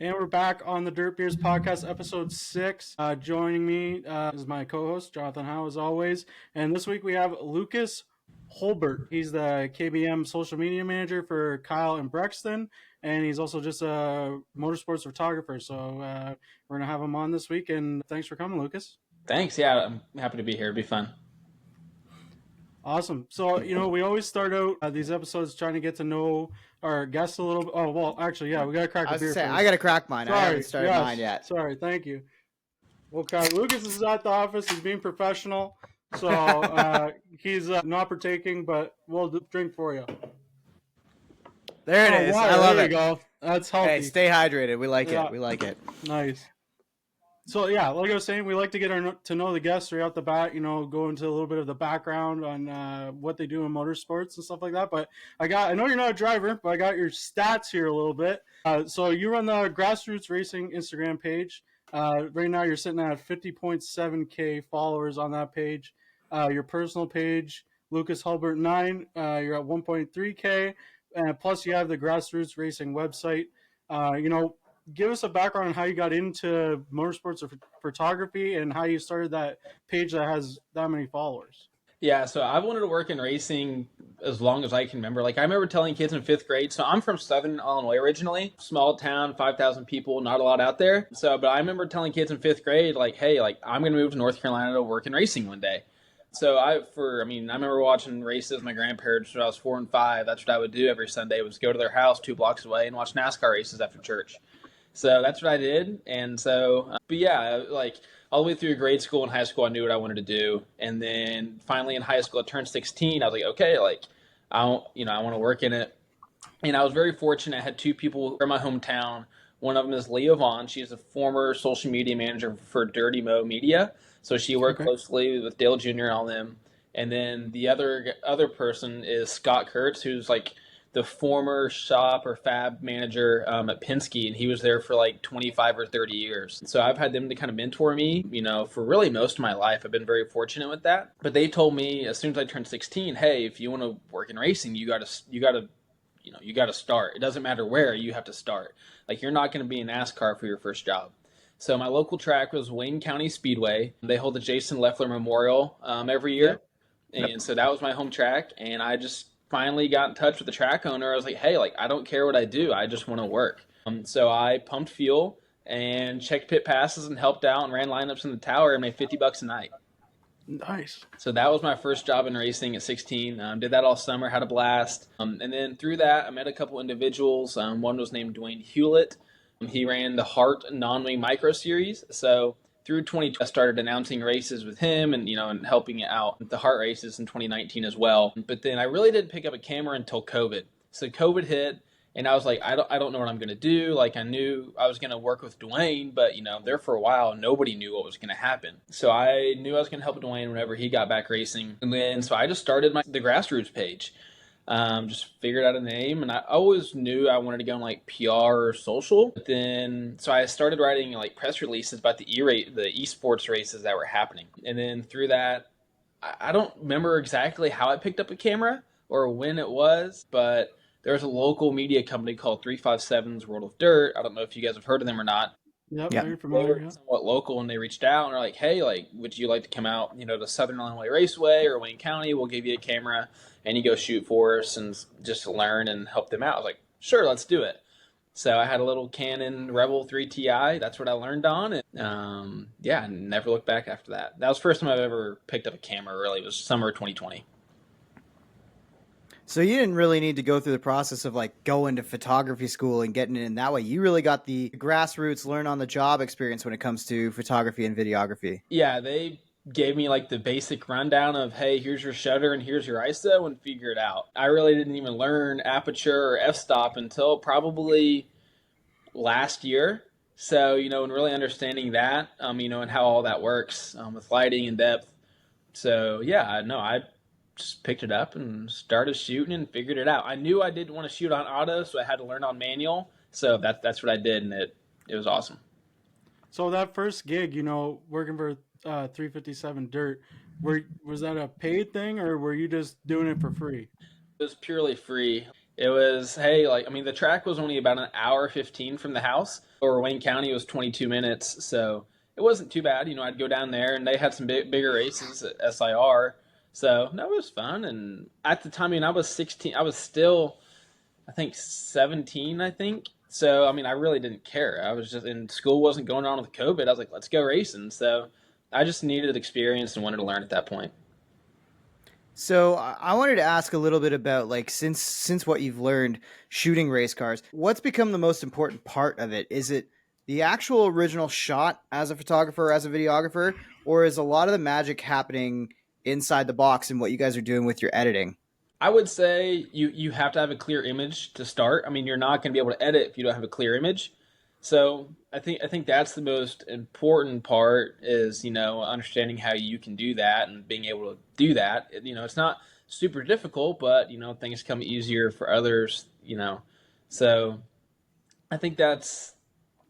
And we're back on the Dirt Beers Podcast, episode 6. Joining me is my co-host, Jonathan Howe, as always. And this week we have Lucas Halbert. He's the KBM social media manager for Kyle and Brexton, and he's also just a motorsports photographer. So we're going to have him on this week, and thanks for coming, Lucas. Thanks. Yeah, I'm happy to be here. It'd be fun. Awesome. So, we always start out these episodes trying to get to know our guests a little bit. Oh, well, actually, yeah, we got to crack a beer first. I got to crack mine. I haven't started mine yet. Sorry, thank you. Okay, Lucas is at the office. He's being professional. So he's not partaking, but we'll drink for you. There it is. I love it. There you go. That's healthy. Hey, stay hydrated. We like it. We like it. Nice. So, yeah, like I was saying, we like to get to know the guests right out the bat, go into a little bit of the background on what they do in motorsports and stuff like that. But I know you're not a driver, but I got your stats here a little bit. So you run the Grassroots Racing Instagram page. Right now you're sitting at 50.7K followers on that page. Your personal page, Lucas Halbert 9, you're at 1.3K. Plus you have the Grassroots Racing website. Give us a background on how you got into motorsports or photography and how you started that page that has that many followers. Yeah, so I've wanted to work in racing as long as I can remember. I remember telling kids in 5th grade. So I'm from Southern Illinois originally, small town, 5,000 people, not a lot out there. But I remember telling kids in 5th grade, hey, I'm going to move to North Carolina to work in racing one day. So I remember watching races with my grandparents when I was 4 and 5. That's what I would do every Sunday, was go to their house 2 blocks away and watch NASCAR races after church. So that's what I did. And so, but yeah, all the way through grade school and high school, I knew what I wanted to do. And then finally in high school, I turned 16. I was like, okay, I want to work in it. And I was very fortunate. I had 2 people from my hometown. One of them is Leah Vaughn. She's a former social media manager for Dirty Mo Media. So she worked closely with Dale Jr. and all them. And then the other person is Scott Kurtz, who's the former shop or fab manager at Penske, and he was there for 25 or 30 years. So I've had them to kind of mentor me, for really most of my life. I've been very fortunate with that. But they told me as soon as I turned 16, hey, if you want to work in racing, you got to start. It doesn't matter where, you have to start. You're not going to be in NASCAR for your first job. So my local track was Wayne County Speedway. They hold the Jason Leffler Memorial every year. Yep. And so that was my home track, and I just finally got in touch with the track owner. I was like, hey, I don't care what I do. I just want to work. So I pumped fuel and checked pit passes and helped out and ran lineups in the tower and made $50 a night. Nice. So that was my first job in racing at 16. Did that all summer, had a blast. And then through that, I met a couple individuals. One was named Dwayne Hewlett. He ran the Hart Non-Wing Micro Series. So through 2020, I started announcing races with him and, and helping out with the Hart races in 2019 as well. But then I really didn't pick up a camera until COVID. So COVID hit, and I was like, I don't know what I'm going to do. I knew I was going to work with Dwayne, but, there for a while, nobody knew what was going to happen. So I knew I was going to help Dwayne whenever he got back racing. And then, so I just started the Grassroots page. Just figured out a name, and I always knew I wanted to go on PR or social. But then, so I started writing press releases about the esports races that were happening. And then through that, I don't remember exactly how I picked up a camera or when it was, but there's a local media company called 357's World of Dirt. I don't know if you guys have heard of them or not. Yep. You're familiar. They were somewhat local, and they reached out and are like, hey, would you like to come out, to Southern Illinois Raceway or Wayne County? We'll give you a camera and you go shoot for us and just learn and help them out. I was like, sure, let's do it. So I had a little Canon Rebel 3 Ti. That's what I learned on. And I never looked back after that. That was the first time I've ever picked up a camera, really. It was summer 2020. So you didn't really need to go through the process of going to photography school and getting in that way. You really got the grassroots, learn on the job experience when it comes to photography and videography. Yeah, they gave me the basic rundown of, hey, here's your shutter and here's your ISO, and figure it out. I really didn't even learn aperture or f-stop until probably last year. So, and really understanding that, and how all that works with lighting and depth. So, yeah, no, I just picked it up and started shooting and figured it out. I knew I didn't want to shoot on auto, so I had to learn on manual. So that's what I did, and it was awesome. So that first gig, working for 357 Dirt, was that a paid thing, or were you just doing it for free? It was purely free. It was, hey, like, I mean, the track was only about an hour 15 from the house. Over Wayne County, it was 22 minutes. So it wasn't too bad. I'd go down there and they had some bigger races at SIR. So, no, it was fun. And at the time, I was 16. I was still, I think, 17, I think. So, I mean, I really didn't care. I was just, in school wasn't going on with COVID. I was like, let's go racing. So I just needed experience and wanted to learn at that point. So I wanted to ask a little bit about, like, since what you've learned shooting race cars, what's become the most important part of it? Is it the actual original shot as a photographer, as a videographer, or is a lot of the magic happening inside the box and what you guys are doing with your editing? I would say you have to have a clear image to start. I mean, you're not going to be able to edit if you don't have a clear image. So I think that's the most important part is understanding how you can do that and being able to do that. It's not super difficult, but things come easier for others. So I think that's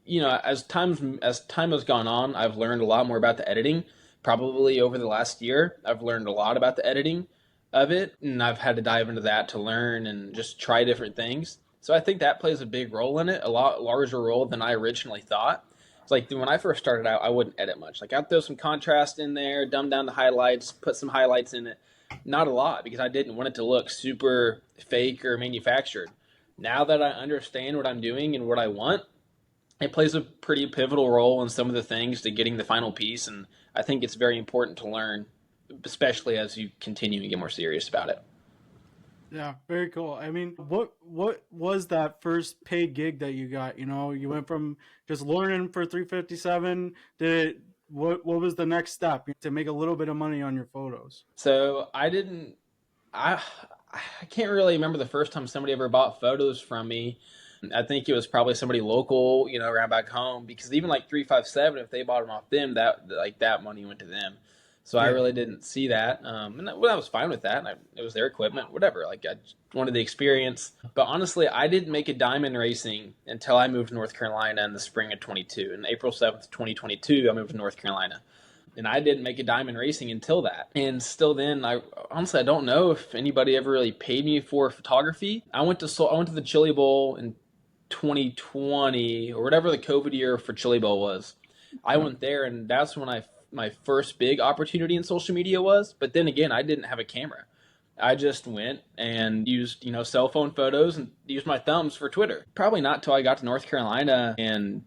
as time has gone on, I've learned a lot more about the editing. Probably over the last year, I've learned a lot about the editing of it, and I've had to dive into that to learn and just try different things. So I think that plays a big role in it, a lot larger role than I originally thought. It's like when I first started out, I wouldn't edit much. Like I'd throw some contrast in there, dumb down the highlights, put some highlights in it. Not a lot because I didn't want it to look super fake or manufactured. Now that I understand what I'm doing and what I want, it plays a pretty pivotal role in some of the things to getting the final piece. And I think it's very important to learn, especially as you continue to get more serious about it. Yeah, very cool. I mean, what was that first paid gig that you got? You went from just learning for 357. What was the next step to make a little bit of money on your photos? So I I can't really remember the first time somebody ever bought photos from me. I think it was probably somebody local, around back home, because even like 357, if they bought them off them, that money went to them. So I Yeah. really didn't see that, and I was fine with that. It was their equipment, whatever. Like I just wanted the experience. But honestly, I didn't make a dime in racing until I moved to North Carolina in the spring of 22. And April 7th, 2022, I moved to North Carolina, and I didn't make a dime in racing until that. And still, then I honestly I don't know if anybody ever really paid me for photography. I went to the Chili Bowl in 2020 or whatever the COVID year for Chili Bowl was. I went there, and that's when my first big opportunity in social media was. But then again, I didn't have a camera. I just went and used cell phone photos and used my thumbs for Twitter. Probably not till I got to North Carolina, and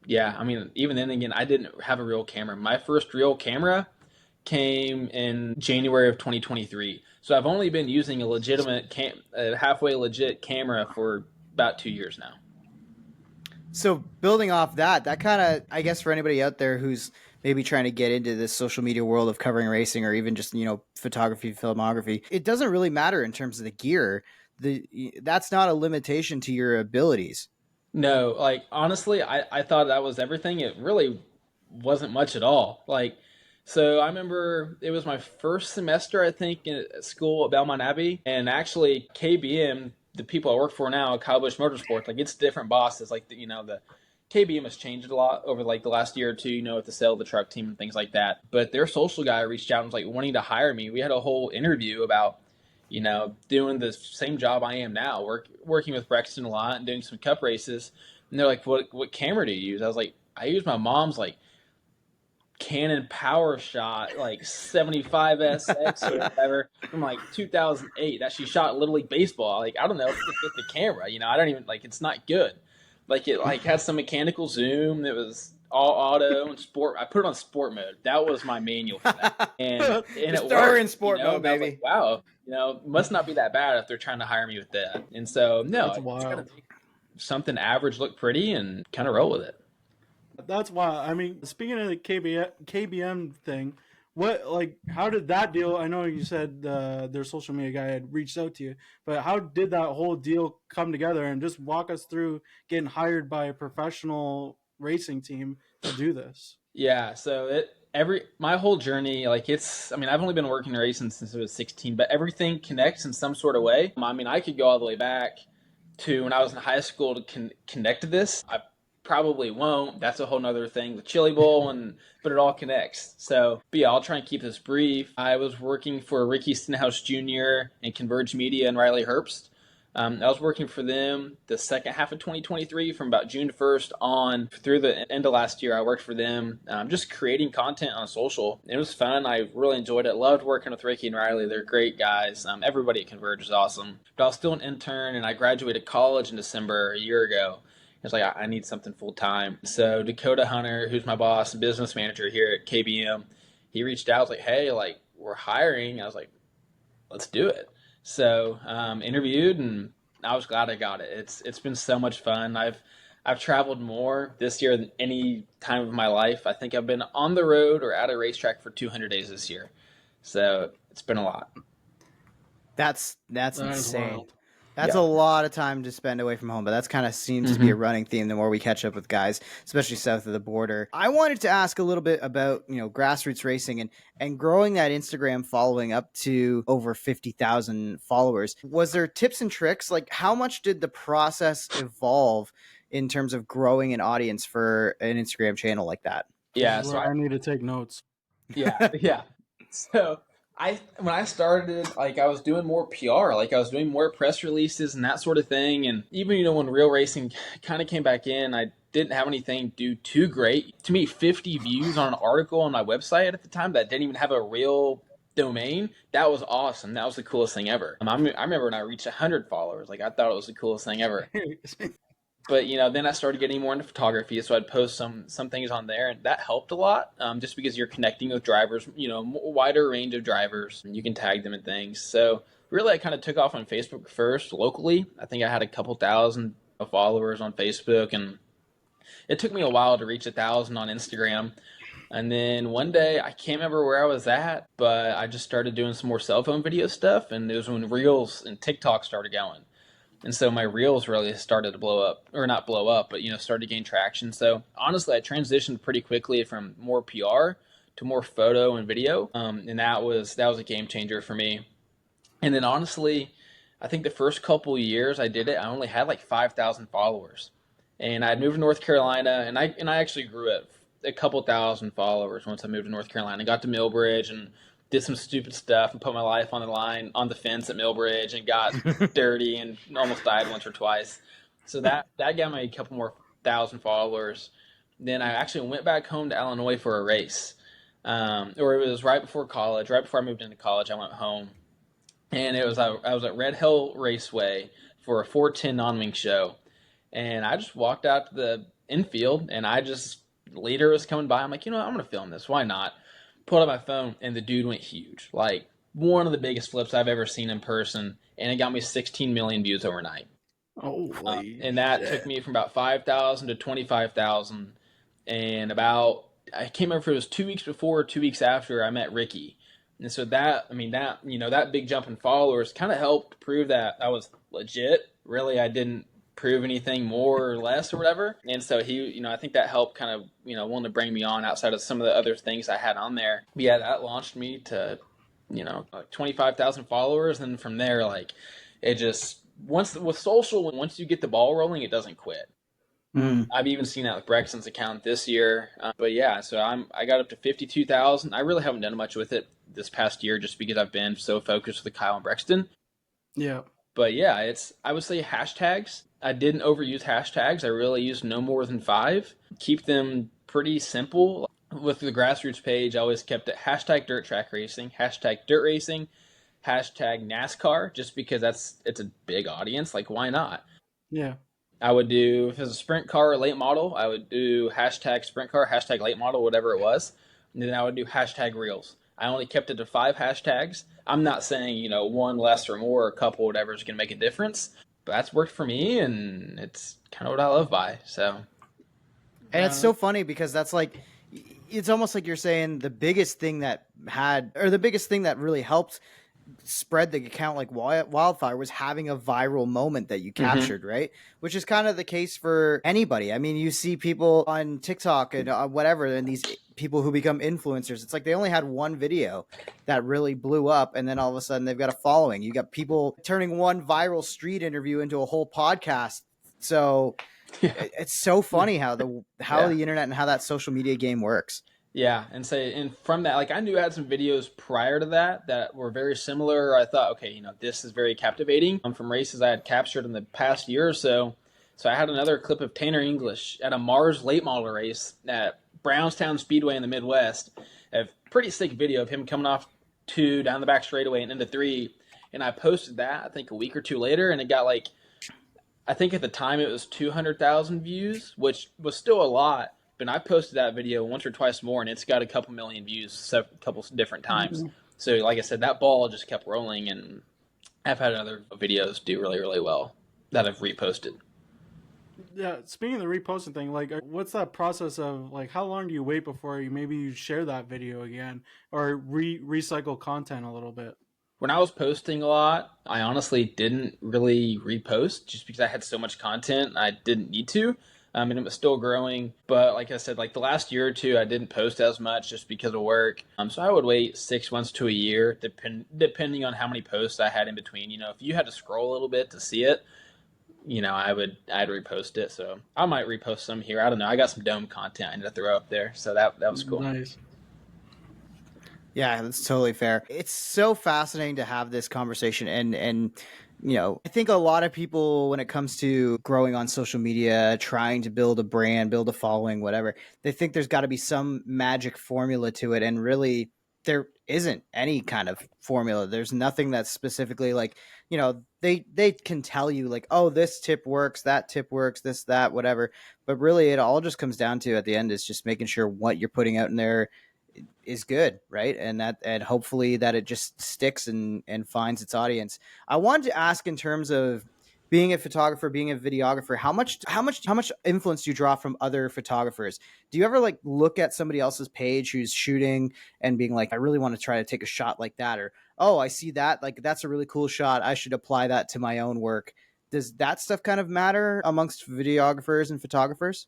yeah, I mean even then again, I didn't have a real camera. My first real camera came in January of 2023. So I've only been using a halfway legit camera for about 2 years now. So building off that kind of, I guess for anybody out there who's maybe trying to get into this social media world of covering racing or even just, photography, filmography, it doesn't really matter in terms of the gear. That's not a limitation to your abilities. No, like honestly, I thought that was everything. It really wasn't much at all. Like, so I remember it was my first semester, I think, at school at Belmont Abbey, and actually KBM, the people I work for now, Kyle Busch Motorsports, like it's different bosses. Like the KBM has changed a lot over like the last year or two, with the sale of the truck team and things like that. But their social guy reached out and was like wanting to hire me. We had a whole interview about doing the same job I am now, working with Brexton a lot and doing some cup races. And they're like, what camera do you use? I was like, I use my mom's like Canon PowerShot, like 75SX or whatever from like 2008 that she shot Little League Baseball. Like, I don't know if it's the camera, I don't even like, it's not good. Like it like had some mechanical zoom. It was all auto and sport. I put it on sport mode. That was my manual for that, and Just it throw her worked. in sport mode, And I was baby. like, wow, must not be that bad if they're trying to hire me with that. And so no, That's I just gotta wild. make something average look pretty and kind of roll with it. That's wild. I mean, speaking of the KBM thing, how did that deal? I know you said their social media guy had reached out to you, but how did that whole deal come together? And just walk us through getting hired by a professional racing team to do this. Yeah, so my whole journey, like I mean, I've only been working racing since I was 16, but everything connects in some sort of way. I mean, I could go all the way back to when I was in high school to connect to this. I probably won't. That's a whole nother thing with Chili Bowl, but it all connects. So, but yeah, I'll try and keep this brief. I was working for Ricky Stenhouse Jr. and Converge Media and Riley Herbst I was working for them the second half of 2023 from about June 1st on through the end of last year. I worked for them just creating content on social. It was fun. I really enjoyed it. Loved working with Ricky and Riley. They're great guys. Everybody at Converge is awesome. But I was still an intern, and I graduated college in December a year ago. It's like, I need something full time. So Dakota Hunter, who's my boss and business manager here at KBM, he reached out. I was like, hey, like, we're hiring. I was like, let's do it. So interviewed, and I was glad I got it. It's been so much fun. I've traveled more this year than any time of my life. I think I've been on the road or at a racetrack for 200 days this year. So it's been a lot. That's That is insane. wild. That's Yeah. a lot of time to spend away from home, but that's kind of seems to be a running theme the more we catch up with guys, especially south of the border. I wanted to ask a little bit about, grassroots racing and growing that Instagram following up to over 50,000 followers. Was there tips and tricks? Like, how much did the process evolve in terms of growing an audience for an Instagram channel like that? Yeah. This is So where I need to take notes. yeah. So when I started, like, I was doing more PR, like I was doing more press releases and that sort of thing. And even, when real racing kind of came back in, I didn't have anything do too great. To me, 50 views on an article on my website at the time that didn't even have a real domain, that was awesome. That was the coolest thing ever. I remember when I reached 100 followers, like I thought it was the coolest thing ever. But then I started getting more into photography, so I'd post some things on there, and that helped a lot. Just because you're connecting with drivers, a wider range of drivers, and you can tag them and things. So really, I kind of took off on Facebook first locally. I think I had a couple thousand followers on Facebook, and it took me a while to reach 1,000 on Instagram. And then one day, I can't remember where I was at, but I just started doing some more cell phone video stuff, and it was when Reels and TikTok started going. And so my reels really started to blow up, or not blow up, but started to gain traction. So honestly, I transitioned pretty quickly from more PR to more photo and video, and that was a game changer for me. And then honestly, I think the first couple of years I did it, I only had like 5,000 followers, and I'd moved to North Carolina, and I actually grew at a couple thousand followers once I moved to North Carolina. Got to Millbridge and did some stupid stuff and put my life on the line on the fence at Millbridge and got dirty and almost died once or twice. So that got me a couple more thousand followers. Then I actually went back home to Illinois for a race. Or it was right before college, right before I moved into college, I went home. And I was at Red Hill Raceway for a 410 non-wing show. And I just walked out to the infield, and leader was coming by. I'm like, I'm going to film this. Why not? Pulled up my phone, and the dude went huge. Like, one of the biggest flips I've ever seen in person, and it got me 16 million views overnight. And that took me from about 5,000 to 25,000. And I can't remember if it was 2 weeks before or 2 weeks after I met Ricky. And so that big jump in followers kind of helped prove that I was legit. Really, I didn't prove anything more or less or whatever. And so he, I think that helped kind of, wanting to bring me on outside of some of the other things I had on there. But yeah, that launched me to, like 25,000 followers. And from there, like, it just, once you get the ball rolling, it doesn't quit. I've even seen that with Brexton's account this year. But yeah, so I got up to 52,000. I really haven't done much with it this past year just because I've been so focused with Kyle and Brexton. Yeah. But yeah, I would say hashtags. I didn't overuse hashtags. I really used no more than 5. Keep them pretty simple. With the grassroots page, I always kept it hashtag dirt track racing, hashtag dirt racing, hashtag NASCAR, just because it's a big audience. Like, why not? Yeah. I would do, if it was a sprint car or late model, I would do hashtag sprint car, hashtag late model, whatever it was. And then I would do hashtag reels. I only kept it to 5 hashtags. I'm not saying, one less or more, or a couple, whatever is going to make a difference. But that's worked for me, and it's kind of what I live by. So, and it's so funny because that's like, it's almost like you're saying the biggest thing that really helped spread the account like wildfire was having a viral moment that you captured, right? Which is kind of the case for anybody. I mean, you see people on TikTok and whatever, and these people who become influencers, it's like they only had one video that really blew up, and then all of a sudden they've got a following. You got people turning one viral street interview into a whole podcast. So it's so funny how the internet and how that social media game works. Yeah, and from that, like I knew I had some videos prior to that that were very similar. I thought, okay, this is very captivating. From races I had captured in the past year or so. So I had another clip of Tanner English at a Mars late model race at Brownstown Speedway in the Midwest. A pretty sick video of him coming off two down the back straightaway and into three. And I posted that I think a week or two later, and it got like, I think at the time it was 200,000 views, which was still a lot. But I posted that video once or twice more, and it's got a couple million views a couple different times. So, like I said, that ball just kept rolling, and I've had other videos do really, really well that I've reposted. Yeah, speaking of the reposting thing, like, what's that process of, like, how long do you wait before you share that video again or recycle content a little bit? When I was posting a lot, I honestly didn't really repost just because I had so much content I didn't need to. And it was still growing. But like I said, like the last year or two, I didn't post as much just because of work. So I would wait 6 months to a year, depending on how many posts I had in between. If you had to scroll a little bit to see it, I'd repost it. So I might repost some here. I don't know. I got some dome content I need to throw up there. So that was cool. Nice. Yeah, that's totally fair. It's so fascinating to have this conversation, and I think a lot of people, when it comes to growing on social media, trying to build a brand, build a following, whatever, they think there's got to be some magic formula to it, and really there isn't any kind of formula. There's nothing that's specifically like, they can tell you like, oh, this tip works, that tip works, this, that, whatever. But really it all just comes down to, at the end, is just making sure what you're putting out in there is good, right? And hopefully that it just sticks and finds its audience. I wanted to ask, in terms of being a photographer, being a videographer, how much influence do you draw from other photographers? Do you ever like look at somebody else's page who's shooting and being like, I really want to try to take a shot like that, or, oh, I see that, like that's a really cool shot, I should apply that to my own work? Does that stuff kind of matter amongst videographers and photographers?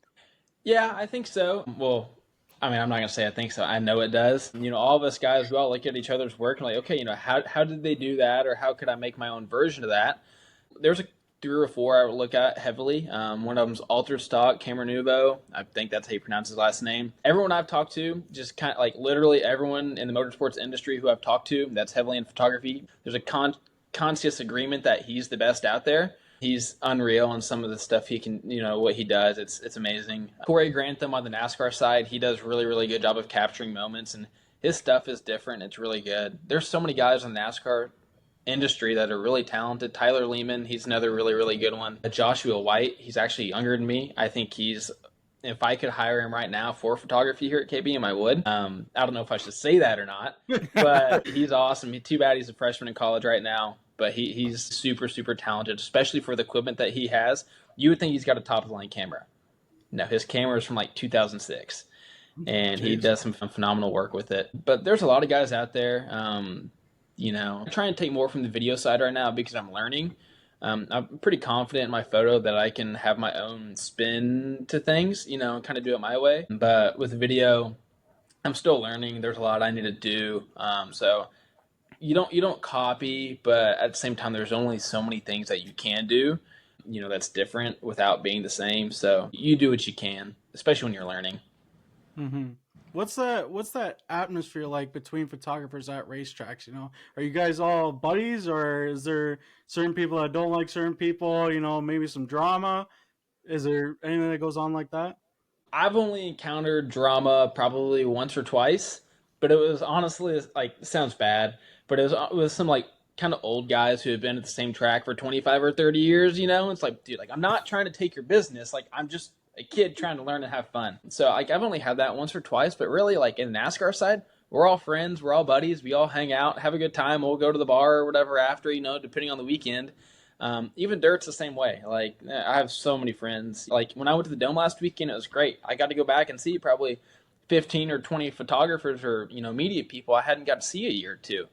Yeah, I think so. Well, I mean, I'm not going to say I think so. I know it does. All of us guys, we all look at each other's work and like, okay, how did they do that? Or how could I make my own version of that? There's a 3 or 4 I would look at heavily. One of them's Altered Stock, Cameron Nouveau. I think that's how you pronounce his last name. Everyone I've talked to, just kind of like literally everyone in the motorsports industry who I've talked to that's heavily in photography, there's a conscious agreement that he's the best out there. He's unreal on some of the stuff he can, what he does. It's amazing. Corey Grantham on the NASCAR side, he does really, really good job of capturing moments, and his stuff is different. It's really good. There's so many guys in the NASCAR industry that are really talented. Tyler Lehman, he's another really, really good one. Joshua White, he's actually younger than me. I think if I could hire him right now for photography here at KBM, I would. I don't know if I should say that or not, but he's awesome. Too bad he's a freshman in college right now. But he's super, super talented, especially for the equipment that he has. You would think he's got a top-of-the-line camera. No, his camera is from like 2006, and he does some phenomenal work with it. But there's a lot of guys out there. I'm trying to take more from the video side right now because I'm learning. I'm pretty confident in my photo that I can have my own spin to things, and kind of do it my way. But with video, I'm still learning. There's a lot I need to do. So you don't copy, but at the same time, there's only so many things that you can do, that's different without being the same. So you do what you can, especially when you're learning. Mm-hmm. What's that atmosphere like between photographers at racetracks? Are you guys all buddies, or is there certain people that don't like certain people? Maybe some drama. Is there anything that goes on like that? I've only encountered drama probably once or twice, but it was honestly like, it sounds bad, but it was some like kind of old guys who have been at the same track for 25 or 30 years. It's like, dude, like I'm not trying to take your business. Like I'm just a kid trying to learn and have fun. So like I've only had that once or twice, but really like in the NASCAR side, we're all friends, we're all buddies, we all hang out, have a good time. We'll go to the bar or whatever after, depending on the weekend. Even dirt's the same way. Like I have so many friends. Like when I went to the Dome last weekend, it was great. I got to go back and see probably 15 or 20 photographers or media people I hadn't got to see a year or two.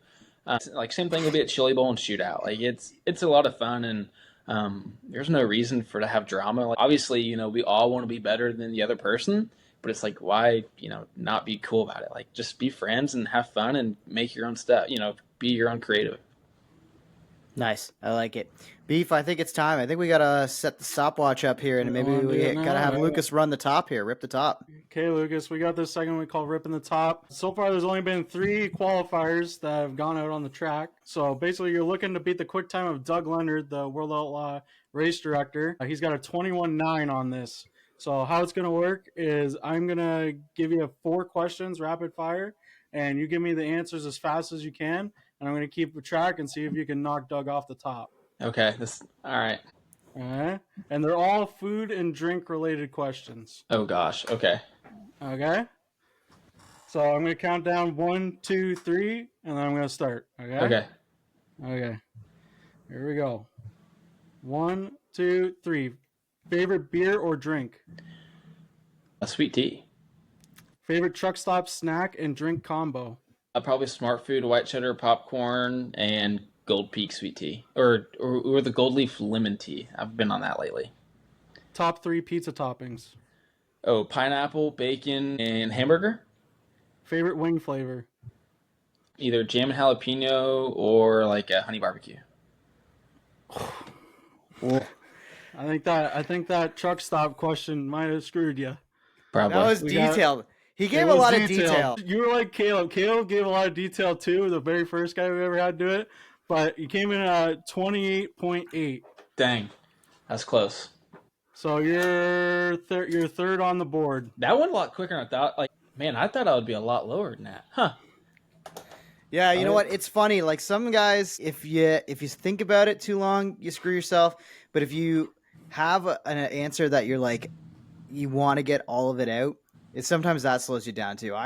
Like same thing will be at Chili Bowl and Shootout. Like it's a lot of fun, and there's no reason to have drama. Like obviously, we all want to be better than the other person, but it's like, why not be cool about it? Like just be friends and have fun and make your own stuff. Be your own creative. Nice. I like it. Beef, I think it's time. I think we got to set the stopwatch up here, and maybe wanna do we it got to now? have Lucas run the top here, rip the top. Okay, Lucas, we got this segment we call Ripping the Top. So far, there's only been 3 qualifiers that have gone out on the track. So basically, you're looking to beat the quick time of Doug Leonard, the World Outlaw race director. He's got a 21.9 on this. So how it's going to work is I'm going to give you 4 questions, rapid fire, and you give me the answers as fast as you can. And I'm going to keep a track and see if you can knock Doug off the top. Okay. All right. All right. And they're all food and drink related questions. Oh gosh. Okay. Okay. So I'm going to count down 1, 2, 3, and then I'm going to start. Okay. Okay. Okay. Here we go. 1, 2, 3. Favorite beer or drink? A sweet tea. Favorite truck stop snack and drink combo? Probably Smart Food, white cheddar popcorn, and Gold Peak sweet tea, or the Gold Leaf lemon tea. I've been on that lately. Top 3 pizza toppings? Oh, pineapple, bacon, and hamburger. Favorite wing flavor? Either jam and jalapeno or like a honey barbecue. I think that truck stop question might have screwed you. Probably. That was detailed. He gave a lot of detail. You were like Caleb. Caleb gave a lot of detail too, the very first guy we ever had do it. But he came in at 28.8. Dang. That's close. So you're third on the board. That went a lot quicker than I thought. Like, man, I thought I would be a lot lower than that. Huh. Yeah, you know what? It's funny. Like some guys, if you think about it too long, you screw yourself. But if you have an answer that you're like, you want to get all of it out, sometimes that slows you down too.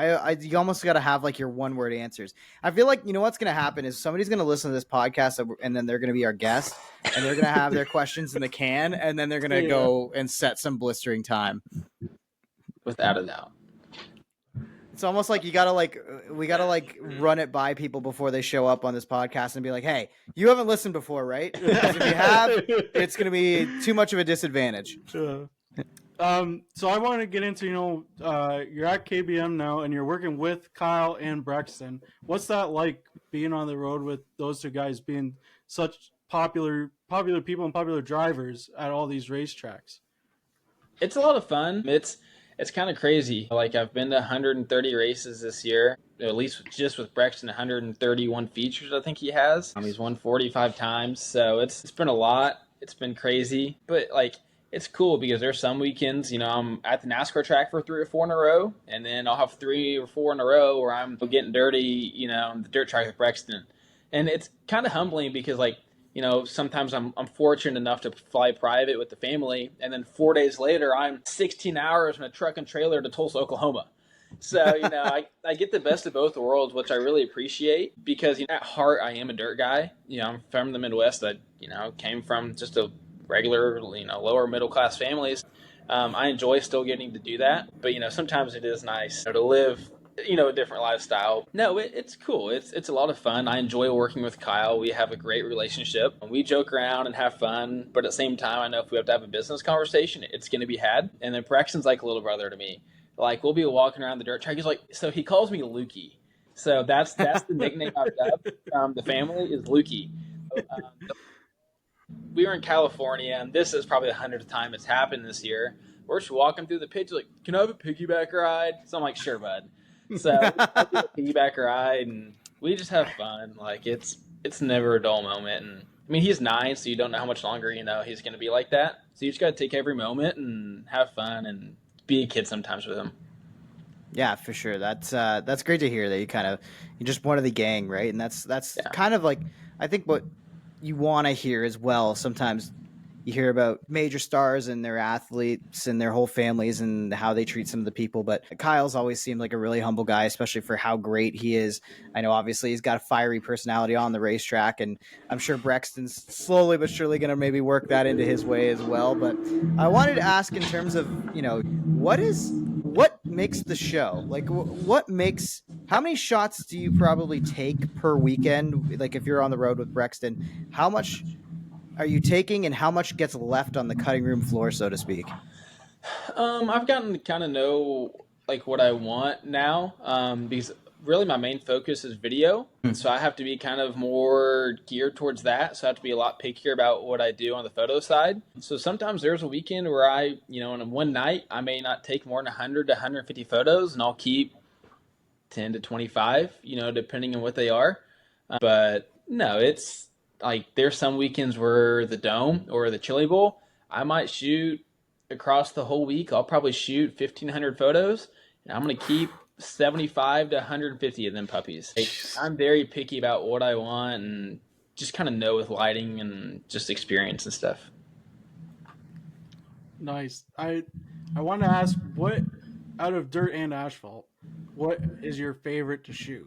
You almost got to have like your 1-word answers. I feel like, you know, what's going to happen is somebody's going to listen to this podcast and then they're going to be our guest and they're going to have their questions in the can and then they're going to go and set some blistering time. Without a doubt. It's almost like we got to run it by people before they show up on this podcast and be like, hey, you haven't listened before, right? Because if you have, it's going to be too much of a disadvantage. So I want to get into, you're at KBM now and you're working with Kyle and Brexton. What's that like being on the road with those 2 guys being such popular people and popular drivers at all these racetracks? It's a lot of fun. It's kind of crazy. Like, I've been to 130 races this year, at least just with Brexton, 131 features I think he has. He's won 45 times, so it's been a lot. It's been crazy, but like, it's cool because there's some weekends, I'm at the NASCAR track for 3 or 4 in a row, and then I'll have 3 or 4 in a row where I'm getting dirty, on the dirt track with Brexton. And it's kind of humbling because, like, sometimes I'm fortunate enough to fly private with the family, and then 4 days later, I'm 16 hours in a truck and trailer to Tulsa, Oklahoma. So, I get the best of both worlds, which I really appreciate because, at heart, I am a dirt guy. I'm from the Midwest. I, came from just a regular, lower middle class families. I enjoy still getting to do that, but sometimes it is nice to live, a different lifestyle. No, it's cool. It's a lot of fun. I enjoy working with Kyle. We have a great relationship. We joke around and have fun, but at the same time, I know if we have to have a business conversation, it's going to be had. And then Braxton's like a little brother to me. Like, we'll be walking around the dirt track. He's like, so he calls me Lukey. So that's the nickname I've got from the family is Lukey. So, we were in California, and this is probably the 100th time it's happened this year. We're just walking through the pitch, like, can I have a piggyback ride? So I'm like, sure, bud. So I do a piggyback ride, and we just have fun. Like, it's never a dull moment. And I mean, he's 9, so you don't know how much longer he's going to be like that. So you just got to take every moment and have fun and be a kid sometimes with him. Yeah, for sure. That's great to hear that you're just one of the gang, right? And that's kind of like, I think what you want to hear as well. Sometimes you hear about major stars and their athletes and their whole families and how they treat some of the people. But Kyle's always seemed like a really humble guy, especially for how great he is. I know obviously he's got a fiery personality on the racetrack, and I'm sure Brexton's slowly but surely going to maybe work that into his way as well. But I wanted to ask in terms of, what makes the show? Like, how many shots do you probably take per weekend? Like, if you're on the road with Brexton, how much are you taking and how much gets left on the cutting room floor, so to speak? I've gotten to kind of know like what I want now, because really my main focus is video. So I have to be kind of more geared towards that. So I have to be a lot pickier about what I do on the photo side. So sometimes there's a weekend where in one night, I may not take more than 100 to 150 photos, and I'll keep 10 to 25, depending on what they are. But no, it's like there's some weekends where the Dome or the Chili Bowl, I might shoot across the whole week. I'll probably shoot 1,500 photos, and I'm going to keep 75 to 150 of them puppies. I'm very picky about what I want and just kind of know with lighting and just experience and stuff. Nice. I want to ask, what out of dirt and asphalt, what is your favorite to shoot?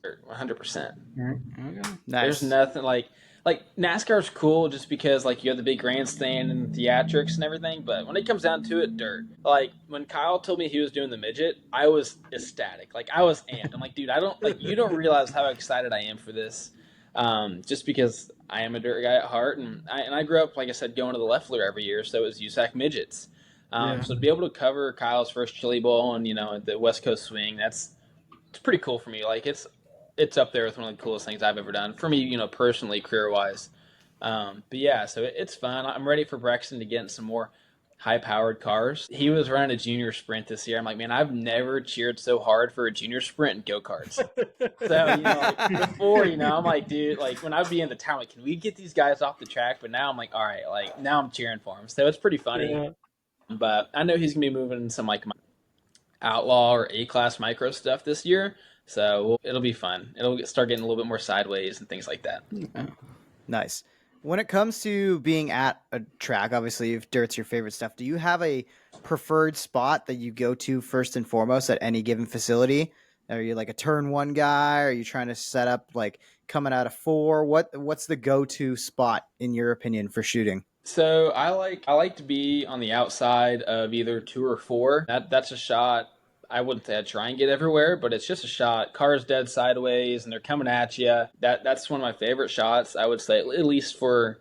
100%. Okay. There's Nice. nothing like NASCAR's cool just because like you have the big grandstand and theatrics and everything, but when it comes down to it, dirt. Like when Kyle told me he was doing the midget, I was ecstatic. Like I was amped. I'm like, dude, you don't realize how excited I am for this. Just because I am a dirt guy at heart, and I grew up, like I said, going to the Leffler every year, so it was USAC midgets. Yeah. So to be able to cover Kyle's first Chili Bowl and the West Coast swing, it's pretty cool for me. Like it's up there with one of the coolest things I've ever done for me, personally, career wise. But yeah, so it's fun. I'm ready for Brexton to get in some more high powered cars. He was running a junior sprint this year. I'm like, man, I've never cheered so hard for a junior sprint in go karts. So, before, I'm like, dude, like when I'd be in the town, like, can we get these guys off the track? But now I'm like, all right, like now I'm cheering for him. So it's pretty funny. Yeah. But I know he's going to be moving some like outlaw or A-class micro stuff this year. So it'll be fun. It'll start getting a little bit more sideways and things like that. Nice. When it comes to being at a track, obviously if dirt's your favorite stuff, do you have a preferred spot that you go to first and foremost at any given facility? Are you like a turn one guy? Are you trying to set up like coming out of four? What's the go-to spot in your opinion for shooting? So I like to be on the outside of either 2 or 4. That's a shot. I wouldn't say I try and get everywhere, but it's just a shot. Car's dead sideways and they're coming at you. That's one of my favorite shots, I would say, at least for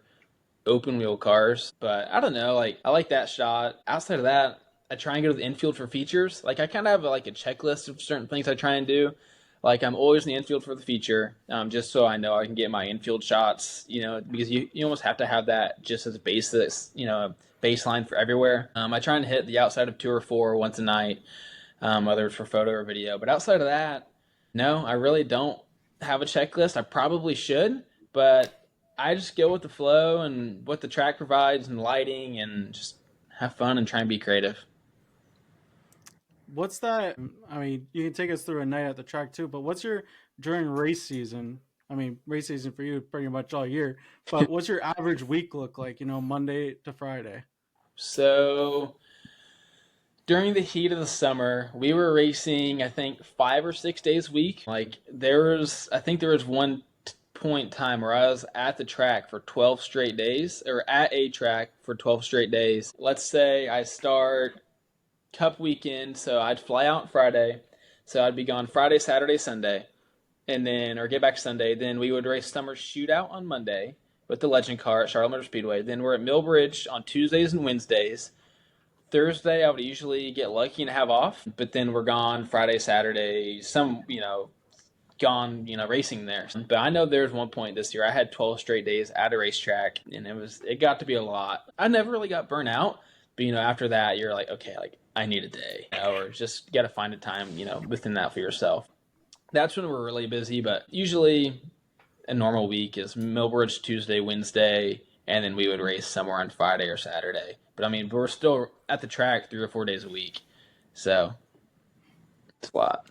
open wheel cars. But I don't know, like I like that shot. Outside of that, I try and go to the infield for features. Like I kind of have like a checklist of certain things I try and do. Like I'm always in the infield for the feature, just so I know I can get my infield shots. Because you almost have to have that just as a basis, baseline for everywhere. I try and hit the outside of 2 or 4 once a night, whether it's for photo or video. But outside of that, no, I really don't have a checklist. I probably should, but I just go with the flow and what the track provides and lighting, and just have fun and try and be creative. What's that? I mean, you can take us through a night at the track too, but what's your during race season? I mean, race season for you pretty much all year, but what's your average week look like, Monday to Friday? So during the heat of the summer, we were racing, I think, 5 or 6 days a week. Like I think there was one point in time where I was at the track for 12 straight days, or at a track for 12 straight days. Let's say I start Cup weekend, so I'd fly out Friday, so I'd be gone Friday, Saturday, Sunday, or get back Sunday. Then we would race summer shootout on Monday with the Legend car at Charlotte Motor Speedway. Then we're at Millbridge on Tuesdays and Wednesdays. Thursday I would usually get lucky and have off, but then we're gone Friday, Saturday, gone, racing there. But I know there's one point this year I had 12 straight days at a racetrack, and it got to be a lot. I never really got burnt out, but after that you're like, okay, like I need a day, or just got to find a time, within that for yourself. That's when we're really busy, but usually a normal week is Millbridge Tuesday, Wednesday, and then we would race somewhere on Friday or Saturday. But I mean, we're still at the track 3 or 4 days a week, so it's a lot.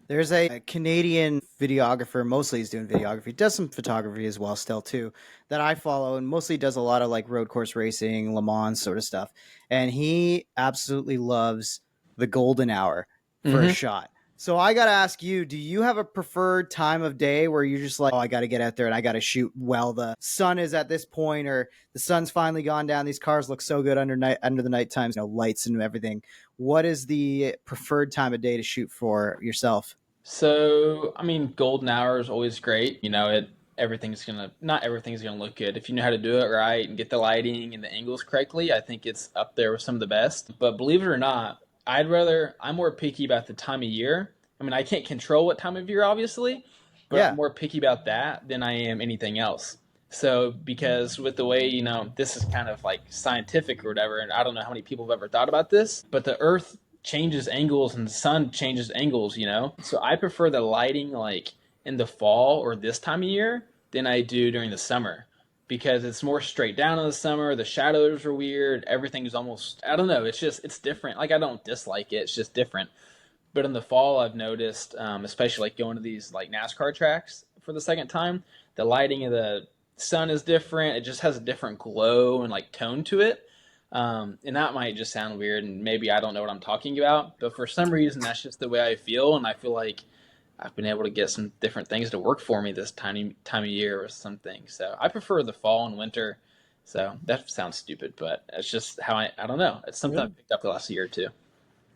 There's a Canadian videographer, mostly he's doing videography, does some photography as well still too, that I follow, and mostly does a lot of like road course racing, Le Mans sort of stuff. And he absolutely loves the golden hour for a shot. So I got to ask you, do you have a preferred time of day where you're just like, oh, I got to get out there and I got to shoot while the sun is at this point, or the sun's finally gone down. These cars look so good under the night times, lights and everything. What is the preferred time of day to shoot for yourself? So, I mean, golden hour is always great. Not everything's gonna look good. If you know how to do it right and get the lighting and the angles correctly, I think it's up there with some of the best. But believe it or not, I'm more picky about the time of year I mean, I can't control what time of year, obviously, but I'm Yeah. more picky about that than I am anything else. So, because with the way, this is kind of like scientific or whatever, and I don't know how many people have ever thought about this, but the Earth changes angles and the sun changes angles. So I prefer the lighting like in the fall or this time of year than I do during the summer because it's more straight down in the summer. The shadows are weird. Everything is almost, I don't know. It's different. Like, I don't dislike it. It's just different. But in the fall, I've noticed, especially like going to these like NASCAR tracks for the second time, the lighting of the sun is different. It just has a different glow and like tone to it. And that might just sound weird, and maybe I don't know what I'm talking about. But for some reason, that's just the way I feel, and I feel like I've been able to get some different things to work for me this tiny time of year or something. So I prefer the fall and winter. So that sounds stupid, but it's just how I don't know. It's something I've picked up the last year or two.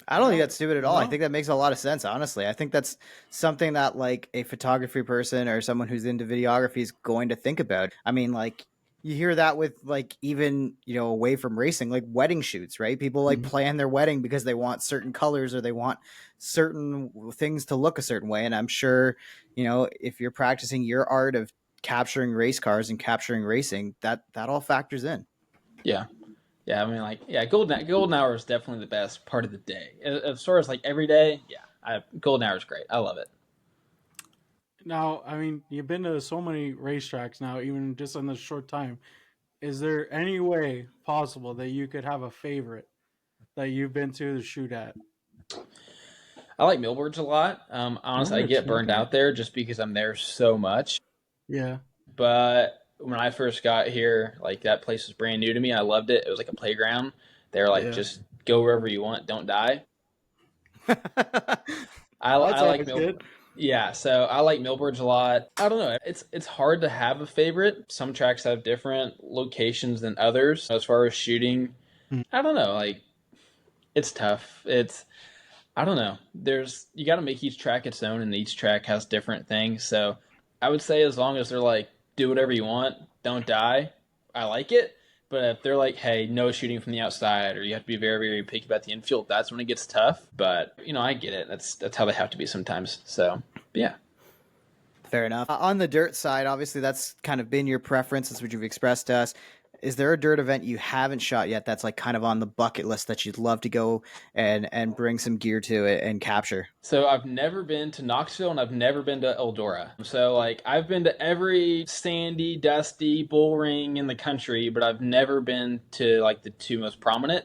I don't think that's stupid at all. I No. think that makes a lot of sense, honestly. I think that's something that like a photography person or someone who's into videography is going to think about. I mean, like you hear that with like even, away from racing, like wedding shoots, right? People like Mhm. plan their wedding because they want certain colors or they want certain things to look a certain way. And I'm sure, if you're practicing your art of capturing race cars and capturing racing, that all factors in. Yeah. Yeah, I mean, like, yeah, golden hour is definitely the best part of the day. As far as like every day, yeah, golden hour is great. I love it. Now, I mean, you've been to so many racetracks now, even just in this short time. Is there any way possible that you could have a favorite that you've been to shoot at? I like Millbridge a lot. Honestly, I Millbridge, get burned okay. out there just because I'm there so much. Yeah. But when I first got here, like that place was brand new to me. I loved it. It was like a playground. They're like, Yeah. just go wherever you want, don't die. I That's like always Mill. good. Yeah, so I like Millbridge a lot. I don't know. It's hard to have a favorite. Some tracks have different locations than others. As far as shooting, Hmm. I don't know. Like, it's tough. I don't know. You got to make each track its own, and each track has different things. So I would say as long as they're like, do whatever you want, don't die, I like it. But if they're like, hey, no shooting from the outside, or you have to be very, very picky about the infield, that's when it gets tough. But I get it. That's how they have to be sometimes. So, but yeah. Fair enough. On the dirt side, obviously that's kind of been your preference. That's what you've expressed to us. Is there a dirt event you haven't shot yet that's like kind of on the bucket list that you'd love to go and bring some gear to it and capture? So I've never been to Knoxville and I've never been to Eldora. So like I've been to every sandy, dusty bull ring in the country, but I've never been to like the two most prominent.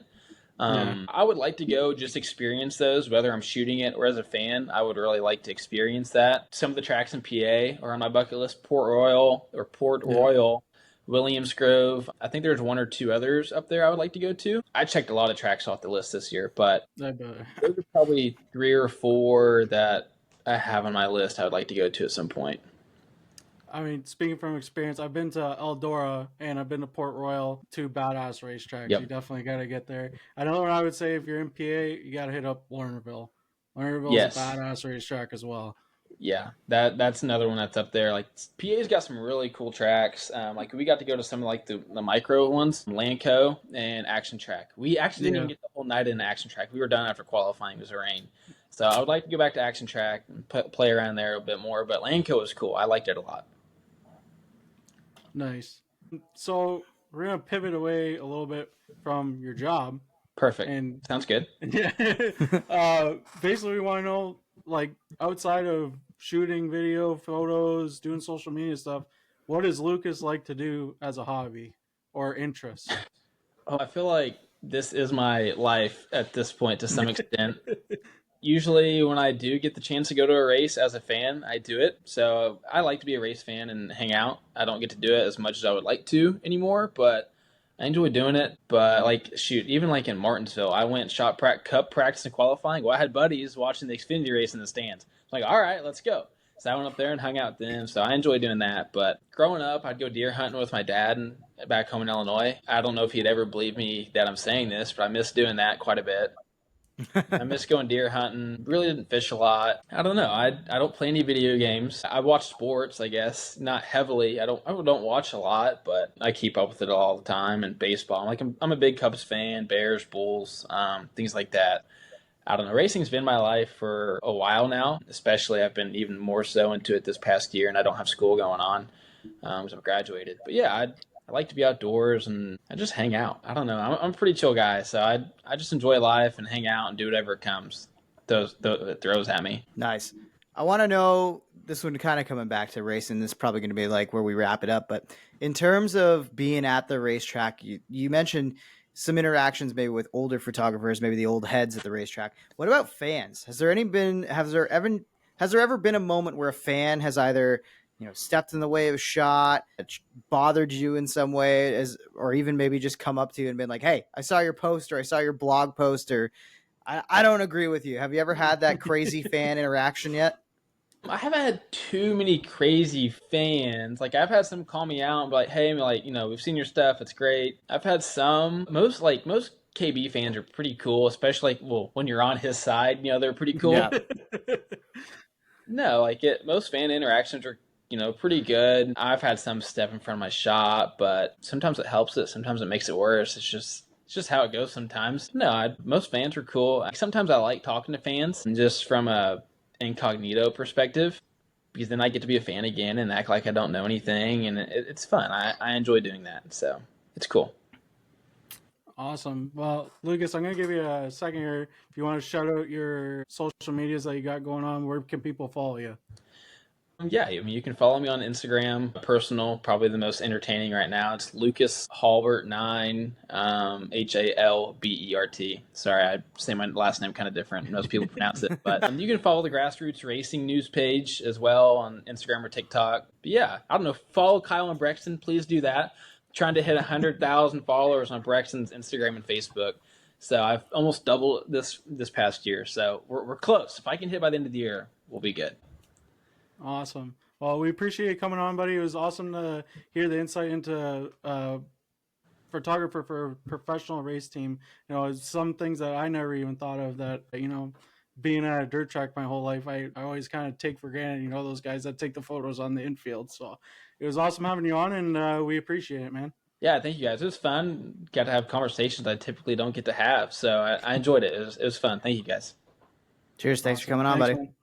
Yeah. I would like to go just experience those, whether I'm shooting it or as a fan. I would really like to experience that. Some of the tracks in PA are on my bucket list: Port Yeah. Royal, Williams Grove. I think there's one or two others up there I would like to go to. I checked a lot of tracks off the list this year, but I bet. those are probably three or four that I have on my list I would like to go to at some point. I mean, speaking from experience, I've been to Eldora and I've been to Port Royal, two badass racetracks. You Yep. definitely got to get there. I know what I would say if you're in PA, you got to hit up Lernerville. Lernerville is a Yes. badass racetrack as well. Yeah, that's another one that's up there. Like PA's got some really cool tracks. Like we got to go to some of like the micro ones, Lanco and Action Track. We actually didn't even Yeah. get the whole night in Action Track. We were done after qualifying because of rain. So I would like to go back to Action Track and play around there a bit more. But Lanco was cool. I liked it a lot. Nice. So we're gonna pivot away a little bit from your job, Perfect. and Sounds good. yeah, basically we want to know, like, outside of shooting video, photos, doing social media stuff, what does Lucas like to do as a hobby or interest? Oh, I feel like this is my life at this point to some extent. Usually when I do get the chance to go to a race as a fan, I do it. So I like to be a race fan and hang out. I don't get to do it as much as I would like to anymore, but I enjoy doing it. But like, shoot, even like in Martinsville, I went shot cup practice and qualifying. Well, I had buddies watching the Xfinity race in the stands. I'm like, all right, let's go. So I went up there and hung out with them. So I enjoy doing that. But growing up, I'd go deer hunting with my dad and back home in Illinois. I don't know if he'd ever believe me that I'm saying this, but I miss doing that quite a bit. I miss going deer hunting. Really didn't fish a lot. I don't know. I don't play any video games. I watch sports, I guess, not heavily. I don't watch a lot, but I keep up with it all the time. And baseball, I'm a big Cubs fan. Bears, Bulls, things like that. I don't know. Racing's been my life for a while now. Especially, I've been even more so into it this past year, and I don't have school going on because I've graduated. But yeah, I like to be outdoors and I just hang out. I don't know. I'm a pretty chill guy, so I just enjoy life and hang out and do whatever comes throws at me. Nice. I want to know, this one kind of coming back to racing. This is probably going to be like where we wrap it up. But in terms of being at the racetrack, you mentioned some interactions maybe with older photographers, maybe the old heads at the racetrack. What about fans? Has there ever been a moment where a fan has either, stepped in the way of a shot, bothered you in some way, or even maybe just come up to you and been like, "Hey, I saw your post, or I saw your blog post, or I don't agree with you." Have you ever had that crazy fan interaction yet? I haven't had too many crazy fans. Like I've had some call me out and be like, "Hey, like we've seen your stuff. It's great." I've had some. Most KB fans are pretty cool, especially when you're on his side. They're pretty cool. Yeah. No, most fan interactions are pretty good. I've had some step in front of my shot, but sometimes it helps it. Sometimes it makes it worse. It's just how it goes sometimes. No, most fans are cool. Sometimes I like talking to fans, and just from a incognito perspective, because then I get to be a fan again and act like I don't know anything, and it's fun. I enjoy doing that, so it's cool. Awesome. Well, Lucas, I'm going to give you a second here. If you want to shout out your social medias that you got going on, where can people follow you? Yeah, I mean, you can follow me on Instagram, personal, probably the most entertaining right now. It's Lucas Halbert 9, Halbert. Sorry, I say my last name kind of different. Most people pronounce it, but you can follow the Grassroots Racing news page as well on Instagram or TikTok. But yeah, I don't know. Follow Kyle and Brexton, please do that. Trying to hit 100,000 followers on Brexton's Instagram and Facebook. So I've almost doubled this past year. So we're close. If I can hit by the end of the year, we'll be good. Awesome. Well, we appreciate you coming on, buddy. It was awesome to hear the insight into photographer for a professional race team. Some things that I never even thought of that, being at a dirt track my whole life, I always kind of take for granted, those guys that take the photos on the infield. So it was awesome having you on, and we appreciate it, man. Yeah, thank you guys. It was fun. Got to have conversations I typically don't get to have. So I enjoyed it. It was fun. Thank you guys. Cheers. Thanks for coming on, Thanks, buddy. man.